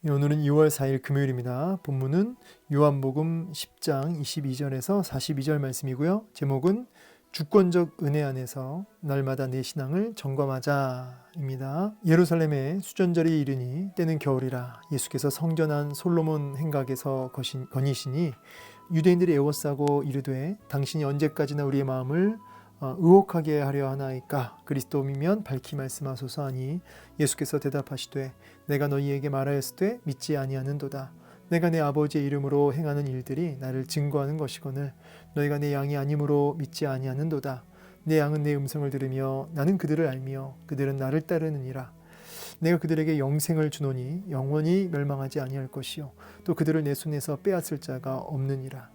오늘은 2월 4일 금요일입니다. 본문은 요한복음 10장 22절에서 42절 말씀이고요. 제목은 주권적 은혜 안에서 날마다 내 신앙을 점검하자입니다. 예루살렘에 수전절이 이르니 때는 겨울이라 예수께서 성전 안 솔로몬 행각에서 거니시니 유대인들이 애워싸고 이르되 당신이 언제까지나 우리의 마음을 의혹하게 하려 하나이까 그리스도이면 밝히 말씀하소서 하니 예수께서 대답하시되 내가 너희에게 말하였으되 믿지 아니하는도다. 내가 내 아버지의 이름으로 행하는 일들이 나를 증거하는 것이거늘 너희가 내 양이 아니므로 믿지 아니하는도다. 내 양은 내 음성을 들으며 나는 그들을 알며 그들은 나를 따르느니라. 내가 그들에게 영생을 주노니 영원히 멸망하지 아니할 것이요 또 그들을 내 손에서 빼앗을 자가 없느니라.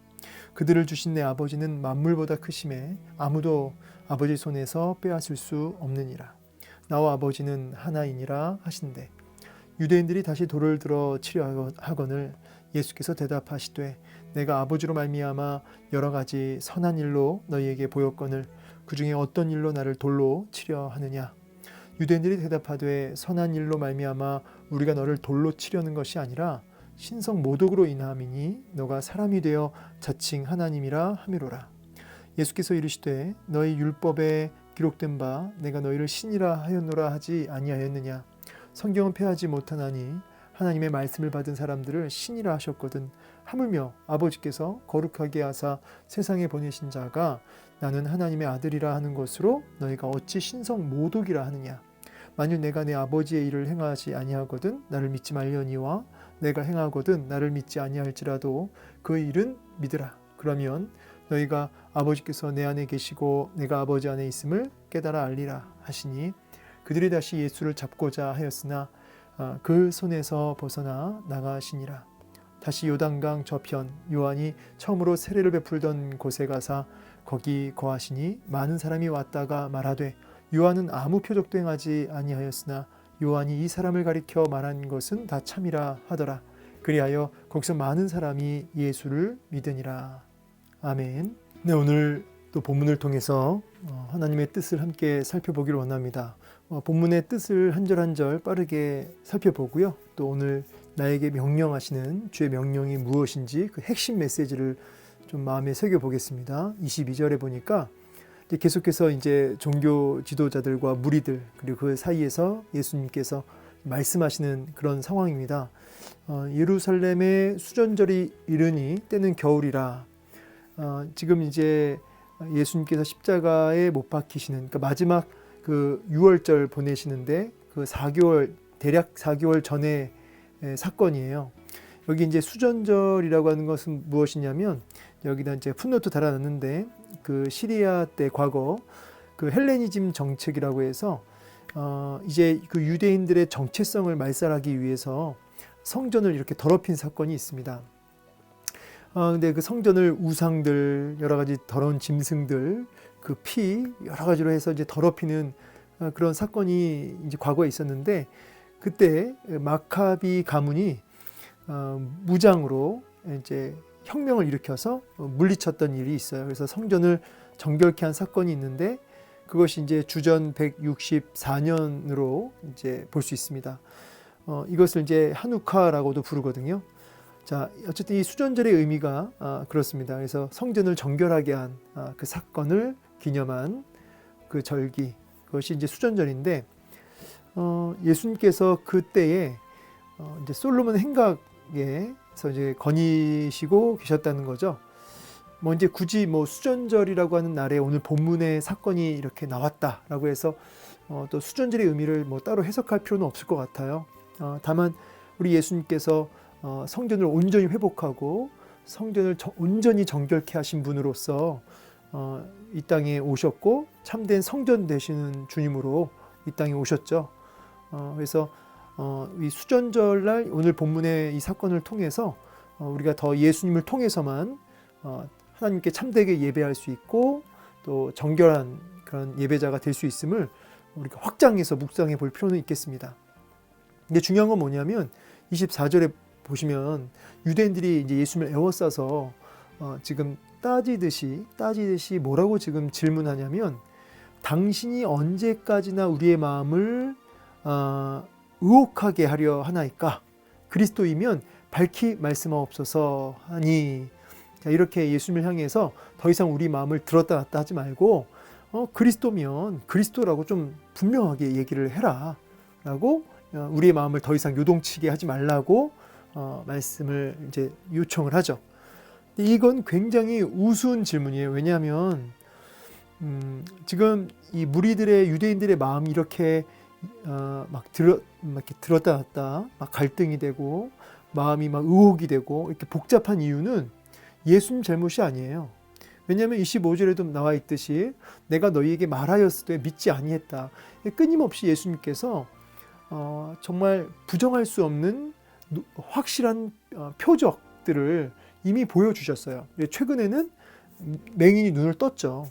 그들을 주신 내 아버지는 만물보다 크심에 아무도 아버지 손에서 빼앗을 수 없느니라. 나와 아버지는 하나이니라 하신대. 유대인들이 다시 돌을 들어 치려 하거늘 예수께서 대답하시되 내가 아버지로 말미암아 여러 가지 선한 일로 너희에게 보였거늘 그 중에 어떤 일로 나를 돌로 치려 하느냐. 유대인들이 대답하되 선한 일로 말미암아 우리가 너를 돌로 치려는 것이 아니라 신성 모독으로 인함이니 너가 사람이 되어 자칭 하나님이라 하미로라. 예수께서 이르시되 너희 율법에 기록된 바 내가 너희를 신이라 하였노라 하지 아니하였느냐. 성경은 폐하지 못하나니 하나님의 말씀을 받은 사람들을 신이라 하셨거든. 하물며 아버지께서 거룩하게 하사 세상에 보내신 자가 나는 하나님의 아들이라 하는 것으로 너희가 어찌 신성 모독이라 하느냐. 만일 내가 내 아버지의 일을 행하지 아니하거든 나를 믿지 말려니와 내가 행하거든 나를 믿지 아니할지라도 그 일은 믿으라. 그러면 너희가 아버지께서 내 안에 계시고 내가 아버지 안에 있음을 깨달아 알리라 하시니 그들이 다시 예수를 잡고자 하였으나 그 손에서 벗어나 나가시니라. 다시 요단강 저편 요한이 처음으로 세례를 베풀던 곳에 가사 거기 거하시니 많은 사람이 왔다가 말하되 요한은 아무 표적도 행하지 아니하였으나 요한이 이 사람을 가리켜 말한 것은 다 참이라 하더라. 그리하여 거기서 많은 사람이 예수를 믿으니라. 아멘. 네, 오늘 또 본문을 통해서 하나님의 뜻을 함께 살펴보기를 원합니다. 본문의 뜻을 한 절 한 절 빠르게 살펴보고요. 또 오늘 나에게 명령하시는 주의 명령이 무엇인지 그 핵심 메시지를 좀 마음에 새겨보겠습니다. 22절에 보니까 계속해서 이제 종교 지도자들과 무리들 그리고 그 사이에서 예수님께서 말씀하시는 그런 상황입니다. 예루살렘에 수전절이 이르니 때는 겨울이라. 지금 이제 예수님께서 십자가에 못 박히시는 그러니까 마지막 그 6월절 보내시는데 그 4개월 대략 4개월 전의 사건이에요. 여기 이제 수전절이라고 하는 것은 무엇이냐면 여기다 이제 풋노트 달아놨는데 그 시리아 때 과거 그 헬레니즘 정책이라고 해서 이제 그 유대인들의 정체성을 말살하기 위해서 성전을 이렇게 더럽힌 사건이 있습니다. 근데 그 성전을 우상들 여러 가지 더러운 짐승들 그 피 여러 가지로 해서 이제 더럽히는 그런 사건이 이제 과거에 있었는데 그때 마카비 가문이 무장으로 이제 혁명을 일으켜서 물리쳤던 일이 있어요. 그래서 성전을 정결케 한 사건이 있는데 그것이 이제 주전 164년으로 이제 볼 수 있습니다. 이것을 이제 하누카라고도 부르거든요. 자, 어쨌든 이 수전절의 의미가 그렇습니다. 그래서 성전을 정결하게 한 그 사건을 기념한 그 절기, 그것이 이제 수전절인데 예수님께서 그때에 이제 솔로몬 행각에서 이제 거니시고 계셨다는 거죠. 뭐 이제 굳이 뭐 수전절이라고 하는 날에 오늘 본문의 사건이 이렇게 나왔다라고 해서 또 수전절의 의미를 뭐 따로 해석할 필요는 없을 것 같아요. 다만 우리 예수님께서 성전을 온전히 회복하고 성전을 온전히 정결케 하신 분으로서 이 땅에 오셨고 참된 성전 되시는 주님으로 이 땅에 오셨죠. 그래서 이 수전절날 오늘 본문의 이 사건을 통해서 우리가 더 예수님을 통해서만 하나님께 참되게 예배할 수 있고 또 정결한 그런 예배자가 될 수 있음을 우리가 확장해서 묵상해 볼 필요는 있겠습니다. 근데 중요한 건 뭐냐면 24절에 보시면 유대인들이 이제 예수님을 애워싸서 지금 따지듯이 뭐라고 지금 질문하냐면 당신이 언제까지나 우리의 마음을 의혹하게 하려 하나이까 그리스도이면 밝히 말씀하옵소서 하니, 자, 이렇게 예수님을 향해서 더 이상 우리 마음을 들었다 놨다 하지 말고 그리스도면 그리스도라고 좀 분명하게 얘기를 해라 라고 우리의 마음을 더 이상 요동치게 하지 말라고 말씀을 이제 요청을 하죠. 이건 굉장히 우스운 질문이에요. 왜냐하면 지금 이 무리들의 유대인들의 마음이 이렇게 막 이렇게 들었다 놨다 막 갈등이 되고 마음이 막 의혹이 되고 이렇게 복잡한 이유는 예수님 잘못이 아니에요. 왜냐하면 25절에도 나와 있듯이 내가 너희에게 말하였으되 믿지 아니했다. 끊임없이 예수님께서 정말 부정할 수 없는 확실한 표적들을 이미 보여주셨어요. 최근에는 맹인이 눈을 떴죠.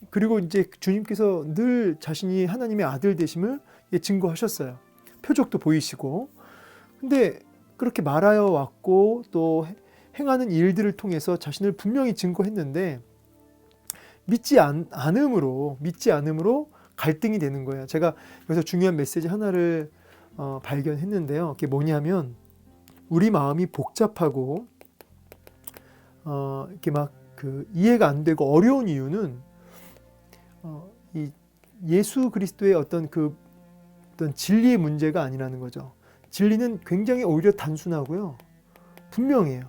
그리고 이제 주님께서 늘 자신이 하나님의 아들 되심을 증거하셨어요. 표적도 보이시고. 근데 그렇게 말하여 왔고 또 행하는 일들을 통해서 자신을 분명히 증거했는데 믿지 않음으로 갈등이 되는 거예요. 제가 여기서 중요한 메시지 하나를 발견했는데요. 그게 뭐냐면 우리 마음이 복잡하고 이렇게 막 이해가 안 되고 어려운 이유는 이 예수 그리스도의 어떤 진리의 문제가 아니라는 거죠. 진리는 굉장히 오히려 단순하고요, 분명해요.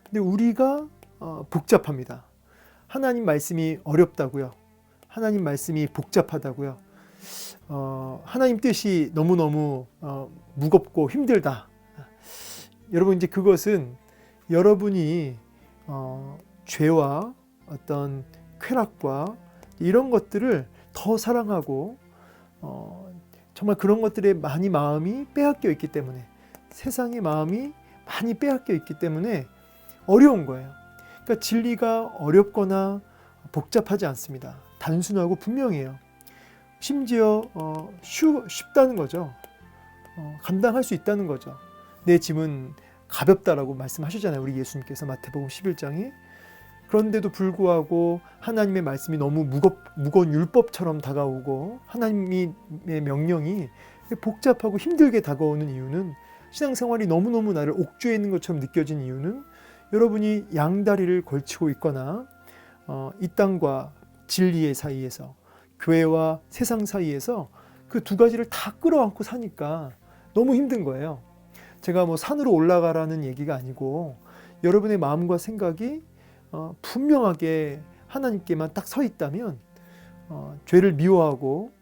근데 우리가 복잡합니다. 하나님 말씀이 어렵다고요. 하나님 말씀이 복잡하다고요. 하나님 뜻이 너무너무 무겁고 힘들다. 여러분, 이제 그것은 여러분이 죄와 어떤 쾌락과 이런 것들을 더 사랑하고 정말 그런 것들에 많이 마음이 빼앗겨 있기 때문에, 세상의 마음이 많이 빼앗겨 있기 때문에 어려운 거예요. 그러니까 진리가 어렵거나 복잡하지 않습니다. 단순하고 분명해요. 심지어 쉽다는 거죠. 감당할 수 있다는 거죠. 내 짐은 가볍다라고 말씀하시잖아요, 우리 예수님께서 마태복음 11장에. 그런데도 불구하고 하나님의 말씀이 너무 무거운 율법처럼 다가오고 하나님의 명령이 복잡하고 힘들게 다가오는 이유는, 신앙생활이 너무너무 나를 옥죄해 있는 것처럼 느껴진 이유는 여러분이 양다리를 걸치고 있거나 이 땅과 진리의 사이에서, 교회와 세상 사이에서 그 두 가지를 다 끌어안고 사니까 너무 힘든 거예요. 제가 뭐 산으로 올라가라는 얘기가 아니고, 여러분의 마음과 생각이 분명하게 하나님께만 딱 서 있다면 죄를 미워하고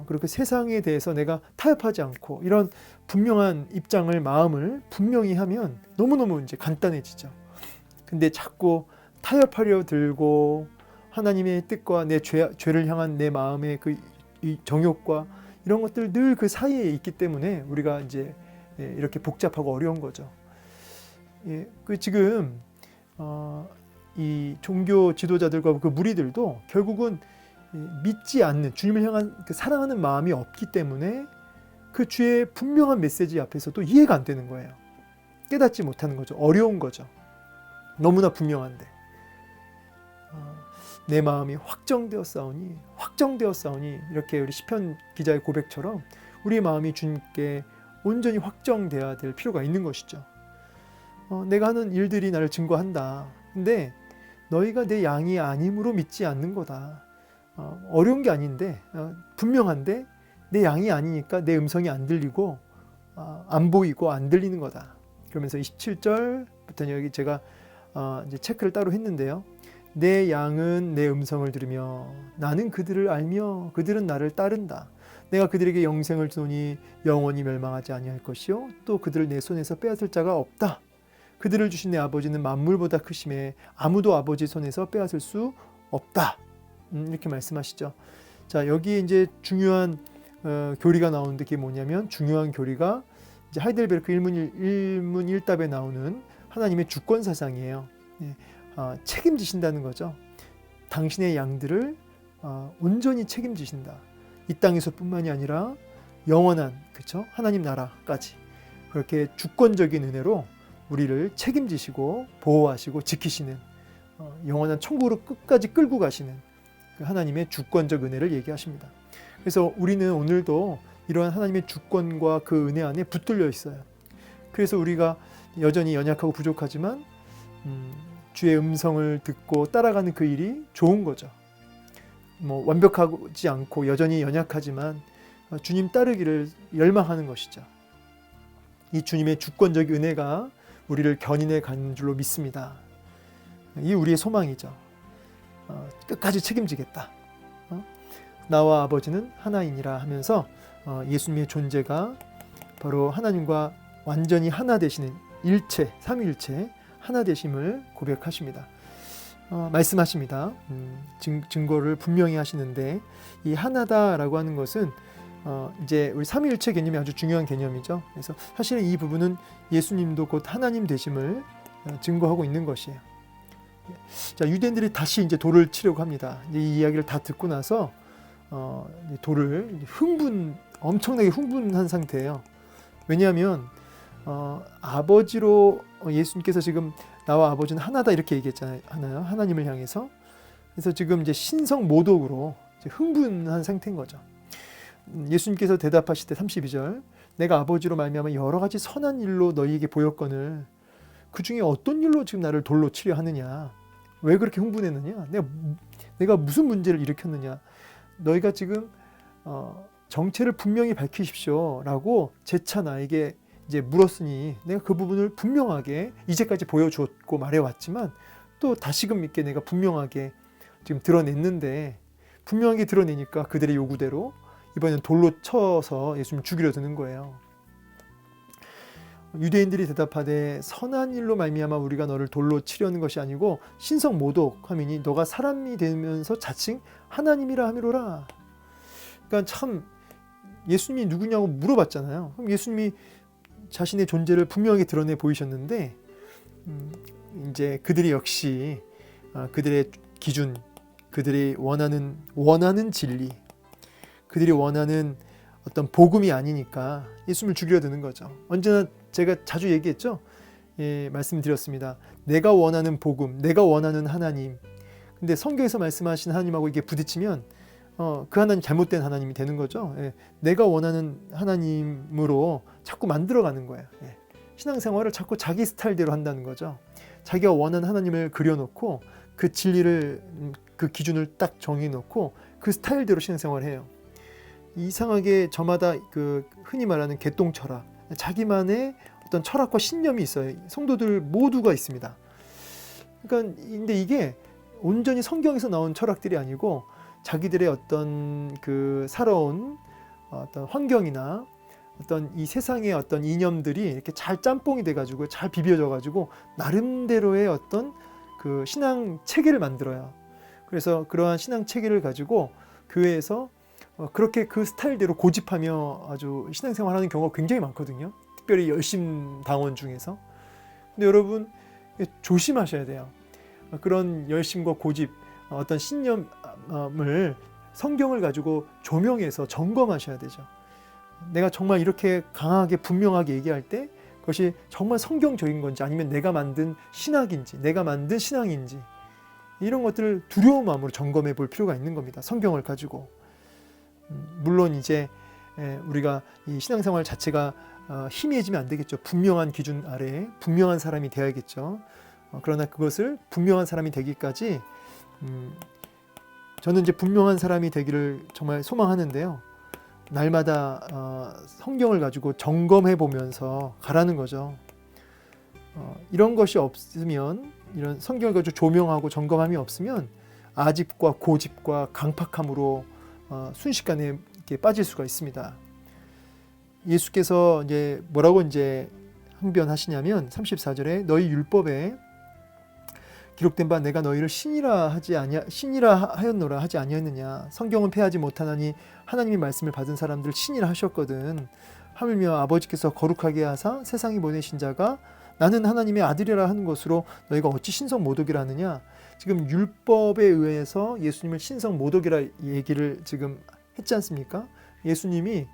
그렇게 세상에 대해서 내가 타협하지 않고 이런 분명한 입장을, 마음을 분명히 하면 너무너무 이제 간단해지죠. 근데 자꾸 타협하려 들고 하나님의 뜻과 내 죄를 향한 내 마음의 이 정욕과 이런 것들 늘 그 사이에 있기 때문에 우리가 이제 이렇게 복잡하고 어려운 거죠. 지금 이 종교 지도자들과 그 무리들도 결국은 믿지 않는, 주님을 향한 사랑하는 마음이 없기 때문에 그 주의 분명한 메시지 앞에서도 이해가 안 되는 거예요. 깨닫지 못하는 거죠. 어려운 거죠. 너무나 분명한데 내 마음이 확정되었사오니 이렇게 우리 시편 기자의 고백처럼 우리의 마음이 주님께 온전히 확정되어야 될 필요가 있는 것이죠. 내가 하는 일들이 나를 증거한다. 근데 너희가 내 양이 아님으로 믿지 않는 거다. 어려운 게 아닌데 분명한데 내 양이 아니니까 내 음성이 안 들리고 안 보이고 안 들리는 거다. 그러면서 27절부터 여기 제가 이제 체크를 따로 했는데요. 내 양은 내 음성을 들으며 나는 그들을 알며 그들은 나를 따른다. 내가 그들에게 영생을 주노니 영원히 멸망하지 아니할 것이요 또 그들을 내 손에서 빼앗을 자가 없다. 그들을 주신 내 아버지는 만물보다 크심에 아무도 아버지 손에서 빼앗을 수 없다. 이렇게 말씀하시죠. 자, 여기에 이제 중요한 교리가 나오는데 그게 뭐냐면, 중요한 교리가 이제 하이델베르크 일문일답에 나오는 하나님의 주권 사상이에요. 책임지신다는 거죠. 당신의 양들을 온전히 책임지신다. 이 땅에서뿐만이 아니라 영원한, 그렇죠? 하나님 나라까지 그렇게 주권적인 은혜로 우리를 책임지시고 보호하시고 지키시는, 영원한 천국으로 끝까지 끌고 가시는 그 하나님의 주권적 은혜를 얘기하십니다. 그래서 우리는 오늘도 이러한 하나님의 주권과 그 은혜 안에 붙들려 있어요. 그래서 우리가 여전히 연약하고 부족하지만 주의 음성을 듣고 따라가는 그 일이 좋은 거죠. 뭐 완벽하지 않고 여전히 연약하지만 주님 따르기를 열망하는 것이죠. 이 주님의 주권적 은혜가 우리를 견인해 가는 줄로 믿습니다. 이 우리의 소망이죠. 끝까지 책임지겠다. 나와 아버지는 하나이니라 하면서 예수님의 존재가 바로 하나님과 완전히 하나 되시는 일체, 삼위일체 하나 되심을 고백하십니다. 말씀하십니다. 증거를 분명히 하시는데 이 하나다라고 하는 것은 이제 우리 삼위일체 개념이 아주 중요한 개념이죠. 그래서 사실은 이 부분은 예수님도 곧 하나님 되심을 증거하고 있는 것이에요. 자, 유대인들이 다시 이제 돌을 치려고 합니다. 이 이야기를 다 듣고 나서 돌을 엄청나게 흥분한 상태예요. 왜냐하면 아버지로 예수님께서 지금 나와 아버지는 하나다 이렇게 얘기했잖아요. 하나님을 향해서. 그래서 지금 이제 신성 모독으로 이제 흥분한 상태인 거죠. 예수님께서 대답하실 때 32절 내가 아버지로 말미암아 여러 가지 선한 일로 너희에게 보였거늘 그 중에 어떤 일로 지금 나를 돌로 치려 하느냐? 왜 그렇게 흥분했느냐? 내가 무슨 문제를 일으켰느냐? 너희가 지금 정체를 분명히 밝히십시오라고 재차 나에게 이제 물었으니 내가 그 부분을 분명하게 이제까지 보여주었고 말해왔지만 또 다시금 있게 내가 분명하게 지금 드러냈는데 분명하게 드러내니까 그들의 요구대로 이번엔 돌로 쳐서 예수님을 죽이려 드는 거예요. 유대인들이 대답하되 선한 일로 말미암아 우리가 너를 돌로 치려는 것이 아니고 신성 모독하미니 너가 사람이 되면서 자칭 하나님이라 함이로라. 그러니까 참 예수님이 누구냐고 물어봤잖아요. 그럼 예수님이 자신의 존재를 분명하게 드러내 보이셨는데 이제 그들이 역시 그들의 기준, 그들이 원하는 진리, 그들이 원하는 어떤 복음이 아니니까 예수님을 죽이려 드는 거죠. 언제나 제가 자주 얘기했죠. 말씀드렸습니다. 내가 원하는 복음, 내가 원하는 하나님. 근데 성경에서 말씀하신 하나님하고 이게 부딪히면 그 하나님 잘못된 하나님이 되는 거죠. 내가 원하는 하나님으로 자꾸 만들어가는 거예요. 신앙생활을 자꾸 자기 스타일대로 한다는 거죠. 자기가 원하는 하나님을 그려놓고 그 진리를 그 기준을 딱 정해놓고 그 스타일대로 신앙생활을 해요. 이상하게 저마다 그 흔히 말하는 개똥철학, 자기만의 어떤 철학과 신념이 있어요. 성도들 모두가 있습니다. 그러니까 근데 이게 온전히 성경에서 나온 철학들이 아니고 자기들의 어떤 그 살아온 어떤 환경이나 어떤 이 세상의 어떤 이념들이 이렇게 잘 짬뽕이 돼가지고 잘 비벼져가지고 나름대로의 어떤 그 신앙 체계를 만들어요. 그래서 그러한 신앙 체계를 가지고 교회에서 그렇게 그 스타일대로 고집하며 아주 신앙생활하는 경우가 굉장히 많거든요. 특별히 열심 당원 중에서. 근데 여러분 조심하셔야 돼요. 그런 열심과 고집, 어떤 신념을 성경을 가지고 조명해서 점검하셔야 되죠. 내가 정말 이렇게 강하게 분명하게 얘기할 때 그것이 정말 성경적인 건지 아니면 내가 만든 신학인지 내가 만든 신앙인지 이런 것들을 두려운 마음으로 점검해 볼 필요가 있는 겁니다. 성경을 가지고. 물론 이제 우리가 이 신앙생활 자체가 희미해지면 안 되겠죠. 분명한 기준 아래에 분명한 사람이 되어야겠죠. 그러나 그것을 분명한 사람이 되기까지 저는 이제 분명한 사람이 되기를 정말 소망하는데요. 날마다 성경을 가지고 점검해 보면서 가라는 거죠. 이런 것이 없으면 이런 성경을 가지고 조명하고 점검함이 없으면 아집과 고집과 강팍함으로 순식간에 이렇게 빠질 수가 있습니다. 예수께서 이제 뭐라고 이제 항변하시냐면 34절에 너희 율법에 기록된 바 내가 너희를 신이라 하였노라 하지 아니었느냐. 성경은 패하지 못하나니 하나님의 말씀을 받은 사람들 신이라 하셨거든. 하물며 아버지께서 거룩하게 하사 세상에 보내신 자가 나는 하나님의 아들이라 하는 것으로 너희가 어찌 신성 모독이라 하느냐. 지금 율법에 의해서 예수님을 신성 모독이라 얘기를 지금 했지 않습니까? 예수님이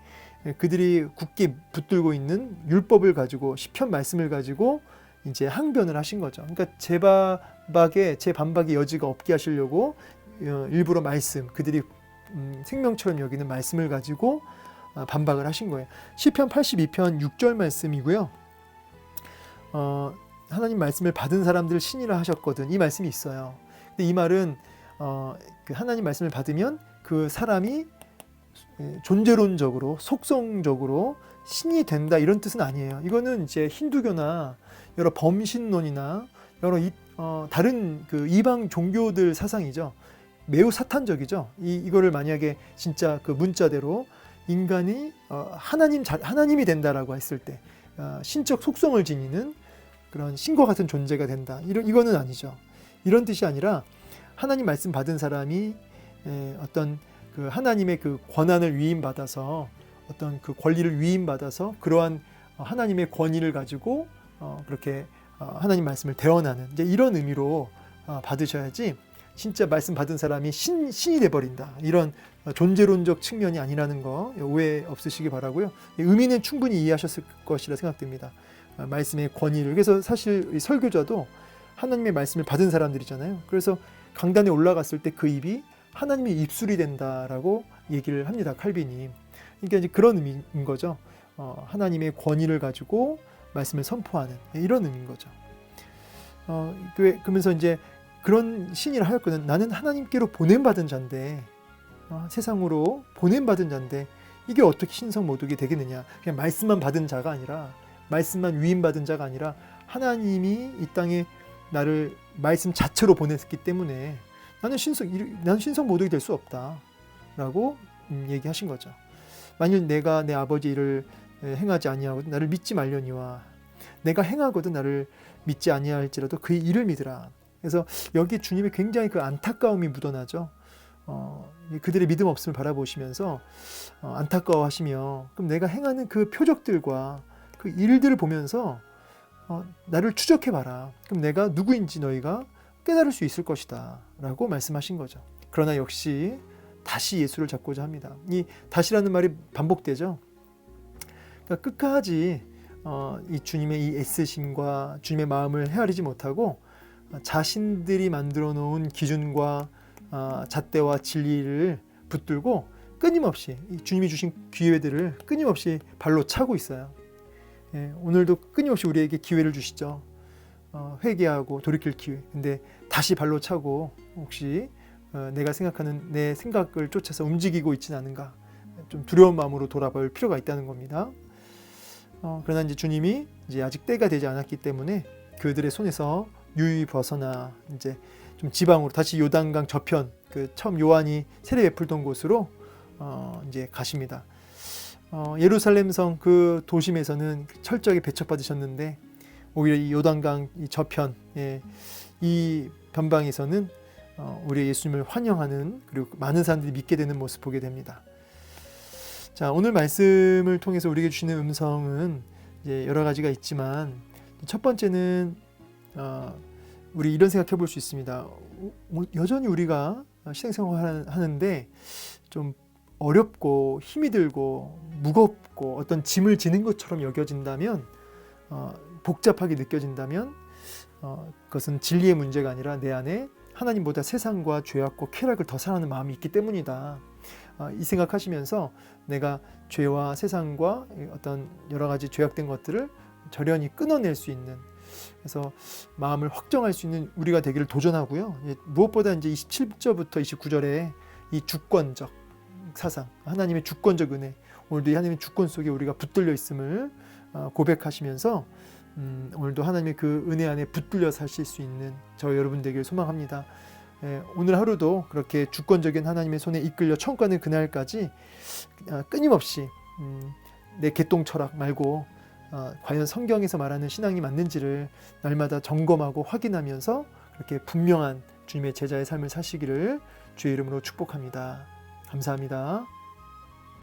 그들이 굳게 붙들고 있는 율법을 가지고 시편 말씀을 가지고 이제 항변을 하신 거죠. 그러니까 제 반박의 여지가 없게 하시려고 일부러 말씀, 그들이 생명처럼 여기는 말씀을 가지고 반박을 하신 거예요. 시편 82편 6절 말씀이고요. 하나님 말씀을 받은 사람들 신이라 하셨거든. 이 말씀이 있어요. 근데 이 말은 그 하나님 말씀을 받으면 그 사람이 존재론적으로 속성적으로 신이 된다 이런 뜻은 아니에요. 이거는 이제 힌두교나 여러 범신론이나 여러 다른 그 이방 종교들 사상이죠. 매우 사탄적이죠. 이거를 만약에 진짜 그 문자대로 인간이 하나님이 된다라고 했을 때 신적 속성을 지니는 그런 신과 같은 존재가 된다. 이거는 아니죠. 이런 뜻이 아니라 하나님 말씀 받은 사람이 어떤 그 하나님의 그 권한을 위임받아서 어떤 그 권리를 위임받아서 그러한 하나님의 권위를 가지고 그렇게 하나님 말씀을 대언하는 이제 이런 의미로 받으셔야지 진짜 말씀 받은 사람이 신이 돼버린다. 이런 존재론적 측면이 아니라는 거 오해 없으시기 바라고요. 의미는 충분히 이해하셨을 것이라 생각됩니다. 말씀의 권위를. 그래서 사실 이 설교자도 하나님의 말씀을 받은 사람들이잖아요. 그래서 강단에 올라갔을 때 그 입이 하나님의 입술이 된다라고 얘기를 합니다. 칼빈이. 그러니까 이제 그런 의미인 거죠. 하나님의 권위를 가지고 말씀을 선포하는 이런 의미인 거죠. 그러면서 이제 그런 신이라 하였거든. 나는 하나님께로 보냄받은 자인데 세상으로 보냄받은 자인데 이게 어떻게 신성 모독이 되겠느냐. 그냥 말씀만 받은 자가 아니라 말씀만 위임받은 자가 아니라 하나님이 이 땅에 나를 말씀 자체로 보냈기 때문에 나는 신성 모독이 될 수 없다라고 얘기하신 거죠. 만일 내가 내 아버지 일을 행하지 아니하거든 나를 믿지 말려니와 내가 행하거든 나를 믿지 아니할지라도 그의 일을 믿으라. 그래서 여기 주님이 굉장히 그 안타까움이 묻어나죠. 그들의 믿음 없음을 바라보시면서 안타까워하시며 그럼 내가 행하는 그 표적들과 그 일들을 보면서 나를 추적해봐라. 그럼 내가 누구인지 너희가 깨달을 수 있을 것이다 라고 말씀하신 거죠. 그러나 역시 다시 예수를 잡고자 합니다. 이 다시라는 말이 반복되죠. 그러니까 끝까지 이 주님의 이 애쓰심과 주님의 마음을 헤아리지 못하고 자신들이 만들어 놓은 기준과 잣대와 진리를 붙들고 끊임없이 주님이 주신 기회들을 끊임없이 발로 차고 있어요. 오늘도 끊임없이 우리에게 기회를 주시죠. 회개하고 돌이킬 기회. 근데 다시 발로 차고 혹시 내가 생각하는 내 생각을 쫓아서 움직이고 있지는 않은가, 좀 두려운 마음으로 돌아볼 필요가 있다는 겁니다. 그러나 이제 주님이 이제 아직 때가 되지 않았기 때문에 그들의 손에서 유유히 벗어나 이제 좀 지방으로 다시 요단강 저편, 그 처음 요한이 세례 베풀던 곳으로 이제 가십니다. 예루살렘성 그 도심에서는 철저하게 배척받으셨는데 오히려 이 요단강 이 저편, 이 변방에서는 우리 예수님을 환영하는, 그리고 많은 사람들이 믿게 되는 모습 보게 됩니다. 자, 오늘 말씀을 통해서 우리에게 주시는 음성은 이제 여러 가지가 있지만 첫 번째는 우리 이런 생각해 볼 수 있습니다. 여전히 우리가 신앙생활 하는데 좀 어렵고 힘이 들고 무겁고 어떤 짐을 지는 것처럼 여겨진다면, 복잡하게 느껴진다면 그것은 진리의 문제가 아니라 내 안에 하나님보다 세상과 죄악과 쾌락을 더 사랑하는 마음이 있기 때문이다. 이 생각하시면서 내가 죄와 세상과 어떤 여러 가지 죄악된 것들을 절연히 끊어낼 수 있는, 그래서 마음을 확정할 수 있는 우리가 되기를 도전하고요. 무엇보다 이제 27절부터 29절에 이 주권적 사상, 하나님의 주권적 은혜, 오늘도 이 하나님의 주권 속에 우리가 붙들려 있음을 고백하시면서 오늘도 하나님의 그 은혜 안에 붙들려 사실 수 있는 저 여러분 되길 소망합니다. 오늘 하루도 그렇게 주권적인 하나님의 손에 이끌려 천국 가는 그날까지 끊임없이 내 개똥 철학 말고 과연 성경에서 말하는 신앙이 맞는지를 날마다 점검하고 확인하면서 그렇게 분명한 주님의 제자의 삶을 사시기를 주의 이름으로 축복합니다. 감사합니다.